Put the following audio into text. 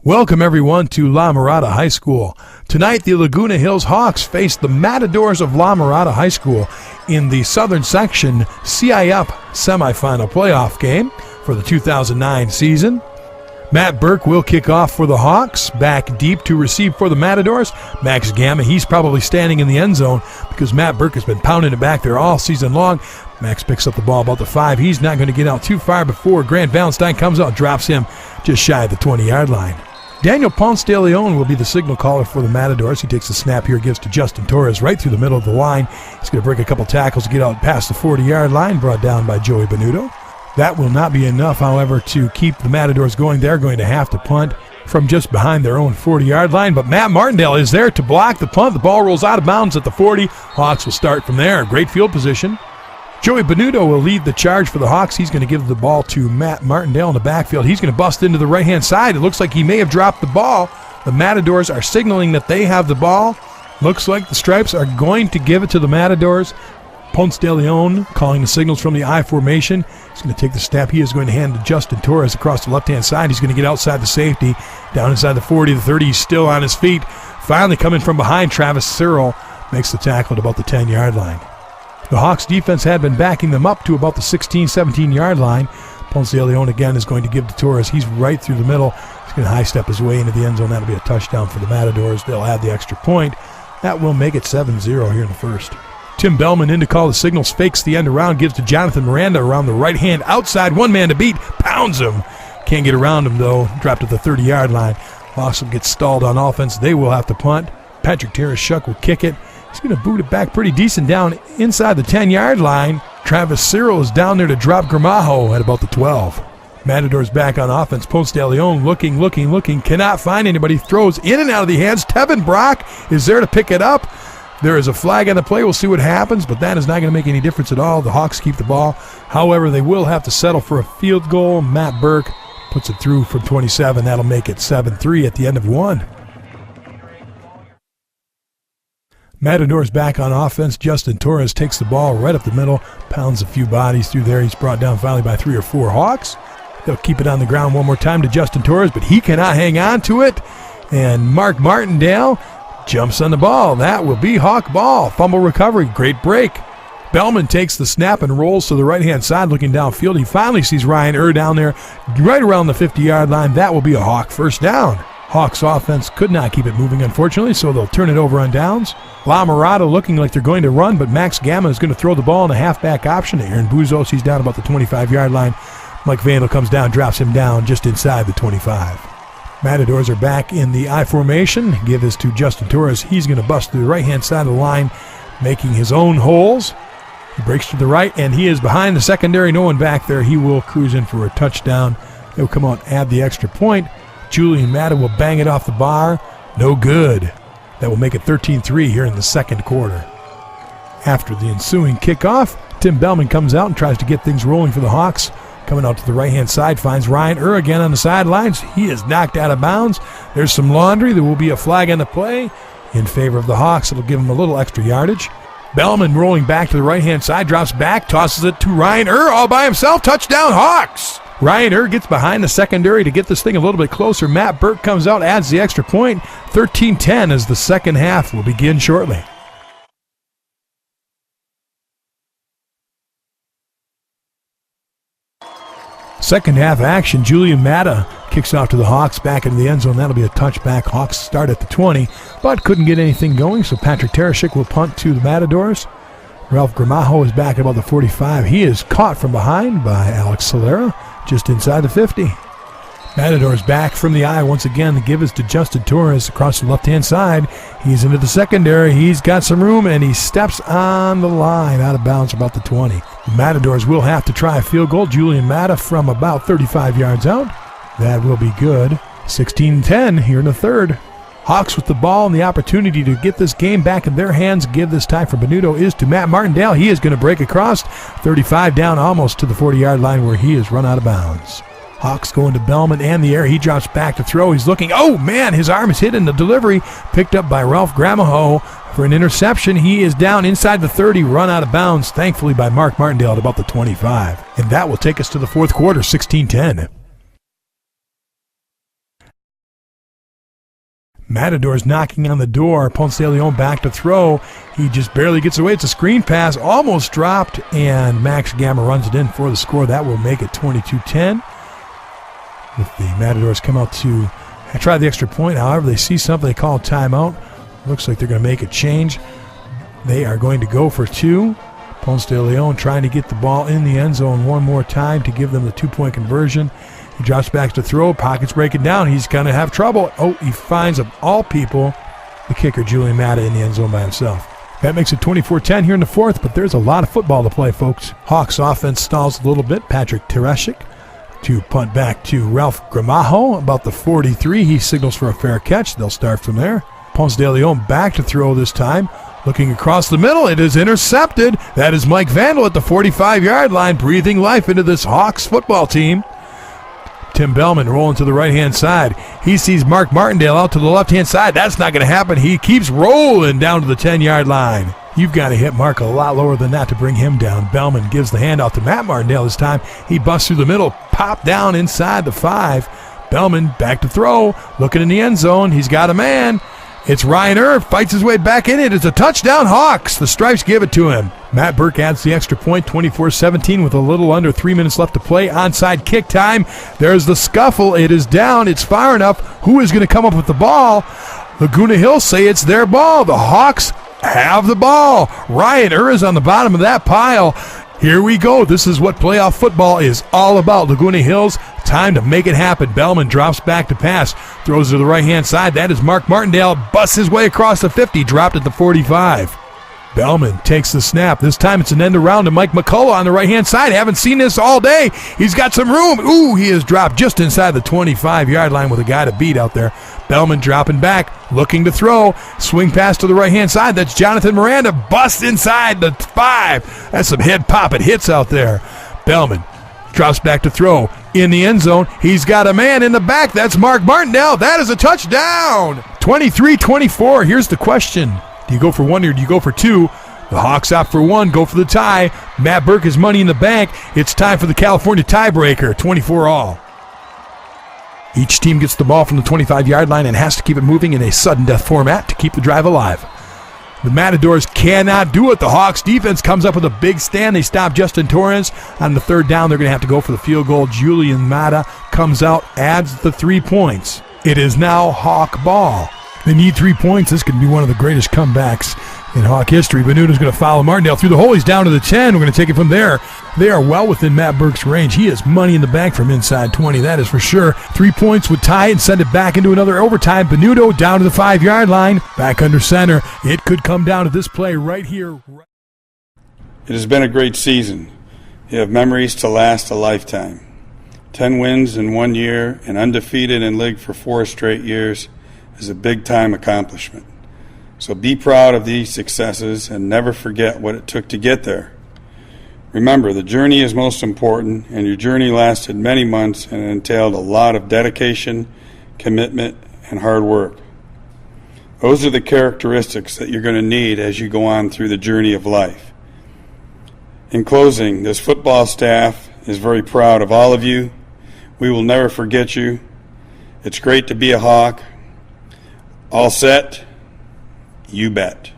Welcome everyone to La Mirada High School. Tonight the Laguna Hills Hawks face the Matadors of La Mirada High School in the Southern Section CIF semifinal playoff game for the 2009 season. Matt Burke will kick off for the Hawks. Back deep to receive for the Matadors, Max Gamma. He's probably standing in the end zone because Matt Burke has been pounding it back there all season long. Max picks up the ball about the 5. He's not going to get out too far before Grant Valentine comes out and drops him just shy of the 20-yard line. Daniel Ponce de Leon will be the signal caller for the Matadors. He takes the snap here, gives to Justin Torres right through the middle of the line. He's going to break a couple tackles to get out past the 40-yard line, brought down by Joey Benuto. That will not be enough, however, to keep the Matadors going. They're going to have to punt from just behind their own 40-yard line, but Matt Martindale is there to block the punt. The ball rolls out of bounds at the 40. Hawks will start from there. Great field position. Joey Benuto will lead the charge for the Hawks. He's going to give the ball to Matt Martindale in the backfield. He's going to bust into the right-hand side. It looks like he may have dropped the ball. The Matadors are signaling that they have the ball. Looks like the Stripes are going to give it to the Matadors. Ponce de Leon calling the signals from the I formation. He's going to take the snap. He is going to hand to Justin Torres across the left-hand side. He's going to get outside the safety, down inside the 40, the 30. He's still on his feet. Finally coming from behind, Travis Cyril makes the tackle at about the 10-yard line. The Hawks defense had been backing them up to about the 16, 17-yard line. Ponce de Leon again is going to give to Torres. He's right through the middle. He's going to high step his way into the end zone. That'll be a touchdown for the Matadors. They'll add the extra point. That will make it 7-0 here in the first. Tim Bellman in to call the signals, fakes the end around, gives to Jonathan Miranda around the right hand outside. One man to beat, pounds him. Can't get around him though, dropped at the 30-yard line. Hawks will get stalled on offense. They will have to punt. Patrick Tereshuk will kick it. He's going to boot it back pretty decent down inside the 10-yard line. Travis Cyril is down there to drop Gramajo at about the 12. Matadors back on offense. Ponce de Leon looking, cannot find anybody. Throws in and out of the hands. Tevin Brock is there to pick it up. There is a flag on the play. We'll see what happens, but that is not going to make any difference at all. The Hawks keep the ball. However, they will have to settle for a field goal. Matt Burke puts it through from 27. That'll make it 7-3 at the end of one. Matadors back on offense. Justin Torres takes the ball right up the middle, pounds a few bodies through there. He's brought down finally by 3 or 4 Hawks. They'll keep it on the ground one more time to Justin Torres, but he cannot hang on to it. And Mark Martindale jumps on the ball. That will be Hawk ball. Fumble recovery. Great break. Bellman takes the snap and rolls to the right-hand side looking downfield. He finally sees Ryan down there right around the 50-yard line. That will be a Hawk first down. Hawks offense could not keep it moving, unfortunately, so they'll turn it over on downs. La Mirada looking like they're going to run, but Max Gamma is going to throw the ball in a halfback option. Aaron Buzos, he's down about the 25-yard line. Mike Vandal comes down, drops him down just inside the 25. Matadors are back in the I formation. Give this to Justin Torres. He's going to bust to the right-hand side of the line, making his own holes. He breaks to the right, and he is behind the secondary. No one back there. He will cruise in for a touchdown. He'll come out and add the extra point. Julian Matta will bang it off the bar. No good. That will make it 13-3 here in the second quarter. After the ensuing kickoff, Tim Bellman comes out and tries to get things rolling for the Hawks. Coming out to the right-hand side, finds Ryan again on the sidelines. He is knocked out of bounds. There's some laundry. There will be a flag on the play in favor of the Hawks. It'll give him a little extra yardage. Bellman rolling back to the right-hand side, drops back, tosses it to Ryan all by himself. Touchdown, Hawks! Ryan gets behind the secondary to get this thing a little bit closer. Matt Burke comes out, adds the extra point. 13-10 as the second half will begin shortly. Second half action, Julian Matta kicks out to the Hawks back into the end zone. That'll be a touchback. Hawks start at the 20, but couldn't get anything going, so Patrick Tereshuk will punt to the Matadors. Ralph Gramajo is back at about the 45. He is caught from behind by Alex Solera just inside the 50. Matadors back from the I once again. The give is to Justin Torres across the left-hand side. He's into the secondary. He's got some room, and he steps on the line out of bounds about the 20. The Matadors will have to try a field goal. Julian Matta from about 35 yards out. That will be good. 16-10 here in the third. Hawks with the ball and the opportunity to get this game back in their hands. Give this time for Benuto is to Matt Martindale. He is going to break across. 35 down almost to the 40-yard line where he is run out of bounds. Hawks going to Bellman and the air. He drops back to throw. He's looking. Oh, man, his arm is hit in the delivery. Picked up by Ralph Gramajo for an interception. He is down inside the 30, run out of bounds, thankfully by Mark Martindale at about the 25. And that will take us to the fourth quarter, 16-10. Matador's knocking on the door. Ponce de Leon back to throw. He just barely gets away. It's a screen pass, almost dropped, and Max Gamma runs it in for the score. That will make it 22-10. If the Matadors come out to try the extra point, however, they see something, they call a timeout. Looks like they're going to make a change. They are going to go for two. Ponce de Leon trying to get the ball in the end zone one more time to give them the two-point conversion. He drops back to throw. Pockets breaking down. He's going to have trouble. Oh, he finds, of all people, the kicker, Julian Mata, in the end zone by himself. That makes it 24-10 here in the fourth, but there's a lot of football to play, folks. Hawks offense stalls a little bit. Patrick Tereshik to punt back to Ralph Gramajo, about the 43. He signals for a fair catch. They'll start from there. Ponce de Leon back to throw this time. Looking across the middle, it is intercepted. That is Mike Vandal at the 45-yard line, breathing life into this Hawks football team. Tim Bellman rolling to the right-hand side. He sees Mark Martindale out to the left-hand side. That's not going to happen. He keeps rolling down to the 10-yard line. You've got to hit Mark a lot lower than that to bring him down. Bellman gives the handoff to Matt Martindale this time. He busts through the middle, pop down inside the 5. Bellman back to throw, looking in the end zone. He's got a man. It's Ryan Irv, fights his way back in it. It's a touchdown, Hawks. The Stripes give it to him. Matt Burke adds the extra point, 24-17 with a little under 3 minutes left to play. Onside kick time. There's the scuffle. It is down. It's far enough. Who is going to come up with the ball? Laguna Hills say it's their ball. The Hawks have the ball. Ryan Irv is on the bottom of that pile. Here we go. This is what playoff football is all about. Laguna Hills, time to make it happen. Bellman drops back to pass, throws to the right-hand side. That is Mark Martindale, busts his way across the 50, dropped at the 45. Bellman takes the snap. This time it's an end around to Mike McCullough on the right-hand side. Haven't seen this all day. He's got some room. Ooh, he is dropped just inside the 25-yard line with a guy to beat out there. Bellman dropping back, looking to throw. Swing pass to the right-hand side. That's Jonathan Miranda. Bust inside the 5. That's some head pop. It hits out there. Bellman drops back to throw. In the end zone, he's got a man in the back. That's Mark Martindale. That is a touchdown. 23-24. Here's the question. Do you go for one or do you go for two? The Hawks opt for one, go for the tie. Matt Burke has money in the bank. It's time for the California tiebreaker, 24-all. Each team gets the ball from the 25-yard line and has to keep it moving in a sudden death format to keep the drive alive. The Matadors cannot do it. The Hawks defense comes up with a big stand. They stop Justin Torrens. On the third down, they're going to have to go for the field goal. Julian Mata comes out, adds the 3 points. It is now Hawk ball. They need 3 points. This could be one of the greatest comebacks in Hawk history. Benuda's going to follow Martindale through the hole. He's down to the 10. We're going to take it from there. They are well within Matt Burke's range. He has money in the bank from inside 20. That is for sure. 3 points would tie it and send it back into another overtime. Benudo down to the 5-yard line. Back under center. It could come down to this play right here. It has been a great season. You have memories to last a lifetime. 10 wins in 1 year and undefeated in league for 4 straight years is a big-time accomplishment. So be proud of these successes and never forget what it took to get there. Remember, the journey is most important, and your journey lasted many months and entailed a lot of dedication, commitment, and hard work. Those are the characteristics that you're going to need as you go on through the journey of life. In closing, this football staff is very proud of all of you. We will never forget you. It's great to be a Hawk. All set? You bet.